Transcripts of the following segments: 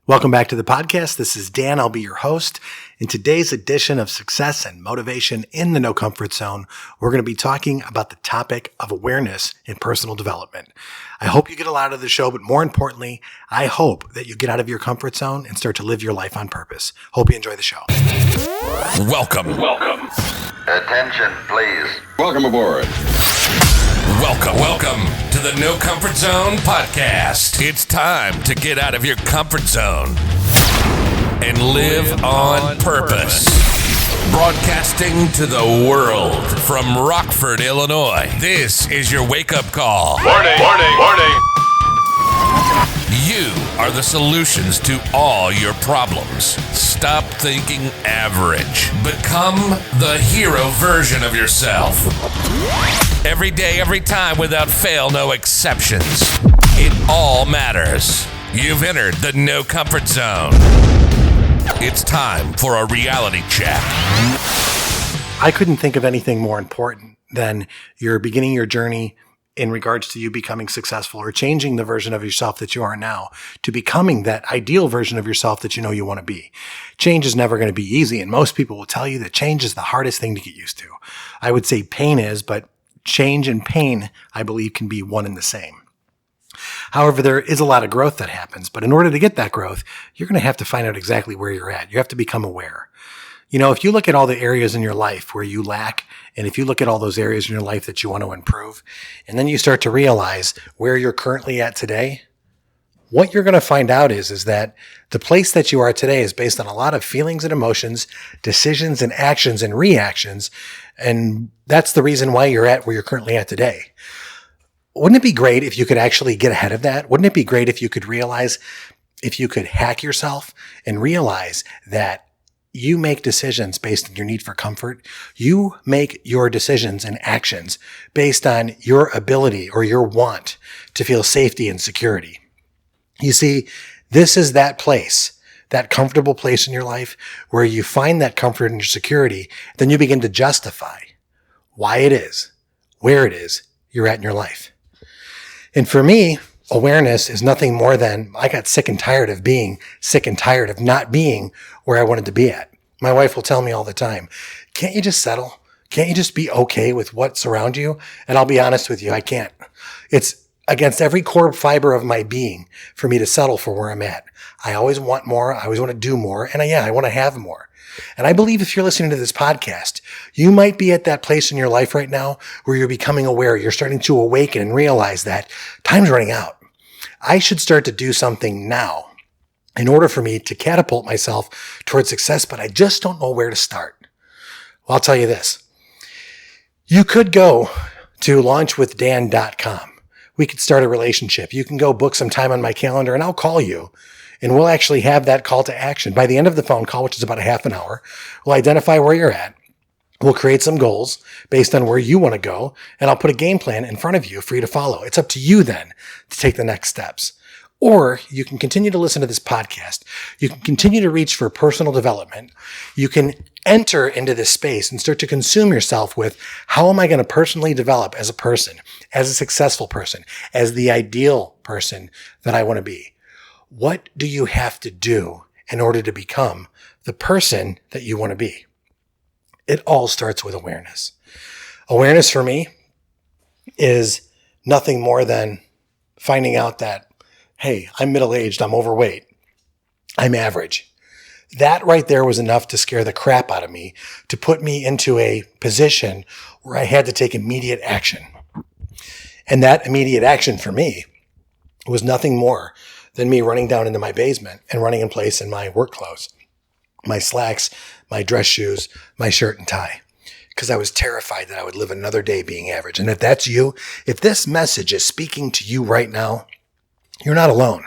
Welcome back to the podcast. This is Dan. I'll be your host. In today's edition of Success and Motivation in the No Comfort Zone, we're going to be talking about the topic of awareness in personal development. I hope you get a lot out of the show, but more importantly, I hope that you get out of your comfort zone and start to live your life on purpose. Hope you enjoy the show. Welcome. Attention, please. Welcome aboard. Welcome to the No Comfort Zone podcast. It's time to get out of your comfort zone and live on purpose. Broadcasting to the world from Rockford, Illinois. This is your wake-up call. Warning. You are the solutions to all your problems. Stop thinking average. Become the hero version of yourself. Every day, every time, without fail, no exceptions. It all matters. You've entered the No Comfort Zone. It's time for a reality check. I couldn't think of anything more important than you're beginning your journey in regards to you becoming successful or changing the version of yourself that you are now to becoming that ideal version of yourself that you know you want to be. Change is never going to be easy, and most people will tell you that change is the hardest thing to get used to. I would say pain is, but change and pain, I believe, can be one and the same. However, there is a lot of growth that happens, but in order to get that growth, you're going to have to find out exactly where you're at. You have to become aware. You know, if you look at all the areas in your life where you lack, and if you look at all those areas in your life that you want to improve, and then you start to realize where you're currently at today, what you're going to find out is that the place that you are today is based on a lot of feelings and emotions, decisions and actions and reactions, and that's the reason why you're at where you're currently at today. Wouldn't it be great if you could actually get ahead of that? Wouldn't it be great if you could realize, if you could hack yourself and realize that you make decisions based on your need for comfort. You make your decisions and actions based on your ability or your want to feel safety and security. You see, this is that place, that comfortable place in your life where you find that comfort and your security. Then you begin to justify why it is, where it is you're at in your life. And for me, awareness is nothing more than I got sick and tired of being sick and tired of not being where I wanted to be at. My wife will tell me all the time, can't you just settle? Can't you just be okay with what's around you? And I'll be honest with you, I can't. It's against every core fiber of my being for me to settle for where I'm at. I always want more. I always want to do more. And I want to have more. And I believe if you're listening to this podcast, you might be at that place in your life right now where you're becoming aware. You're starting to awaken and realize that time's running out. I should start to do something now in order for me to catapult myself towards success, but I just don't know where to start. Well, I'll tell you this. You could go to launchwithdan.com. We could start a relationship. You can go book some time on my calendar and I'll call you and we'll actually have that call to action. By the end of the phone call, which is about a half an hour, we'll identify where you're at. We'll create some goals based on where you want to go, and I'll put a game plan in front of you for you to follow. It's up to you then to take the next steps. Or you can continue to listen to this podcast. You can continue to reach for personal development. You can enter into this space and start to consume yourself with how am I going to personally develop as a person, as a successful person, as the ideal person that I want to be. What do you have to do in order to become the person that you want to be? It all starts with awareness. Awareness for me is nothing more than finding out that, hey, I'm middle-aged, I'm overweight, I'm average. That right there was enough to scare the crap out of me, to put me into a position where I had to take immediate action. And that immediate action for me was nothing more than me running down into my basement and running in place in my work clothes, my slacks, my dress shoes, my shirt and tie, because I was terrified that I would live another day being average. And if that's you, if this message is speaking to you right now, you're not alone.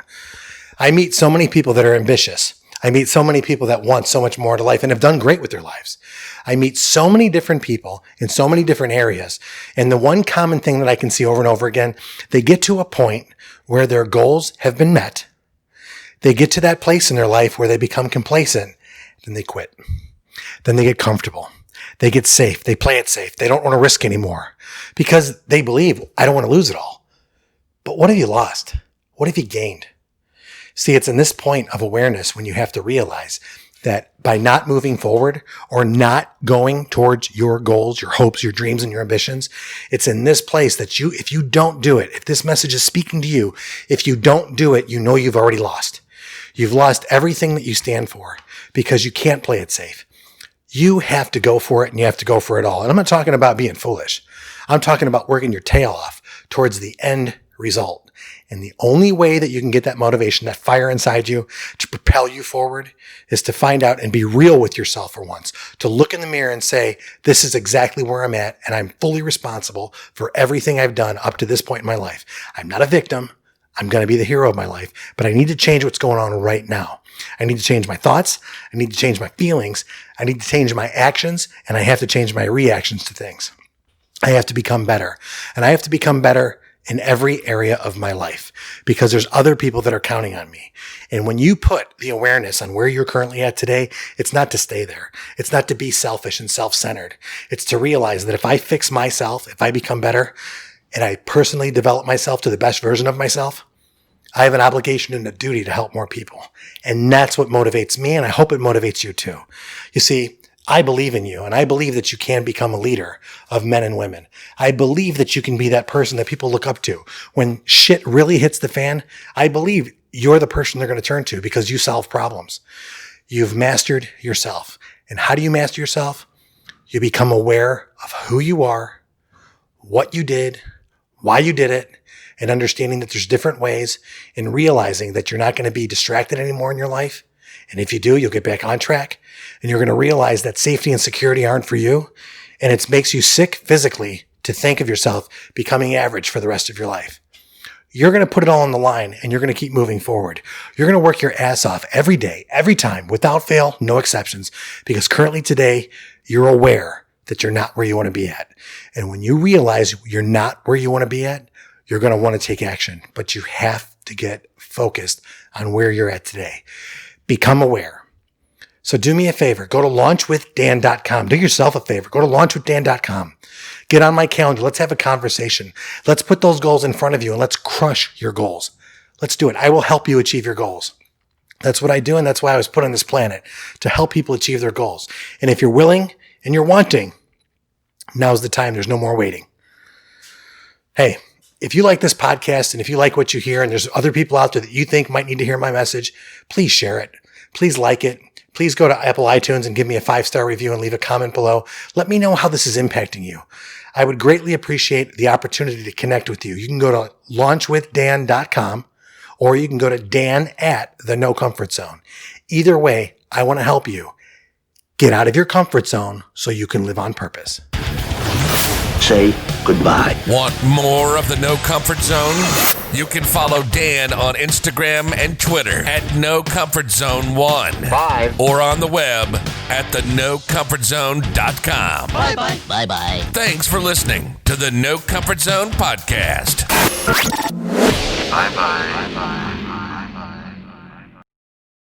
I meet so many people that are ambitious. I meet so many people that want so much more to life and have done great with their lives. I meet so many different people in so many different areas. And the one common thing that I can see over and over again, they get to a point where their goals have been met. They get to that place in their life where they become complacent. Then they quit. Then they get comfortable. They get safe. They play it safe. They don't want to risk anymore because they believe, I don't want to lose it all. But what have you lost? What have you gained? See, it's in this point of awareness when you have to realize that by not moving forward or not going towards your goals, your hopes, your dreams, and your ambitions, it's in this place that if you don't do it, if this message is speaking to you, if you don't do it, you know you've already lost. You've lost everything that you stand for because you can't play it safe. You have to go for it, and you have to go for it all. And I'm not talking about being foolish. I'm talking about working your tail off towards the end result. And the only way that you can get that motivation, that fire inside you to propel you forward is to find out and be real with yourself for once, to look in the mirror and say, this is exactly where I'm at, and I'm fully responsible for everything I've done up to this point in my life. I'm not a victim. I'm going to be the hero of my life, but I need to change what's going on right now. I need to change my thoughts. I need to change my feelings. I need to change my actions, and I have to change my reactions to things. I have to become better, and I have to become better in every area of my life because there's other people that are counting on me. And when you put the awareness on where you're currently at today, it's not to stay there. It's not to be selfish and self-centered. It's to realize that if I fix myself, if I become better, and I personally develop myself to the best version of myself, I have an obligation and a duty to help more people. And that's what motivates me, and I hope it motivates you too. You see, I believe in you, and I believe that you can become a leader of men and women. I believe that you can be that person that people look up to. When shit really hits the fan, I believe you're the person they're going to turn to because you solve problems. You've mastered yourself. And how do you master yourself? You become aware of who you are, what you did, why you did it, and understanding that there's different ways, and realizing that you're not going to be distracted anymore in your life. And if you do, you'll get back on track, and you're going to realize that safety and security aren't for you. And it makes you sick physically to think of yourself becoming average for the rest of your life. You're going to put it all on the line, and you're going to keep moving forward. You're going to work your ass off every day, every time, without fail, no exceptions, because currently today, you're aware that you're not where you want to be at. And when you realize you're not where you want to be at, you're going to want to take action, but you have to get focused on where you're at today. Become aware. So do me a favor. Go to launchwithdan.com. Do yourself a favor. Go to launchwithdan.com. Get on my calendar. Let's have a conversation. Let's put those goals in front of you and let's crush your goals. Let's do it. I will help you achieve your goals. That's what I do, and that's why I was put on this planet, to help people achieve their goals. And if you're willing and you're wanting, now's the time. There's no more waiting. Hey, if you like this podcast and if you like what you hear and there's other people out there that you think might need to hear my message, please share it. Please like it. Please go to Apple iTunes and give me a 5-star review and leave a comment below. Let me know how this is impacting you. I would greatly appreciate the opportunity to connect with you. You can go to launchwithdan.com or you can go to dan@thenocomfortzone. Either way, I want to help you get out of your comfort zone so you can live on purpose. Say goodbye. Want more of the No Comfort Zone? You can follow Dan on Instagram and Twitter at NoComfortZone1. Bye. Or on the web at thenocomfortzone.com. Bye-bye. Bye-bye. Thanks for listening to the No Comfort Zone podcast. Bye-bye. Bye-bye.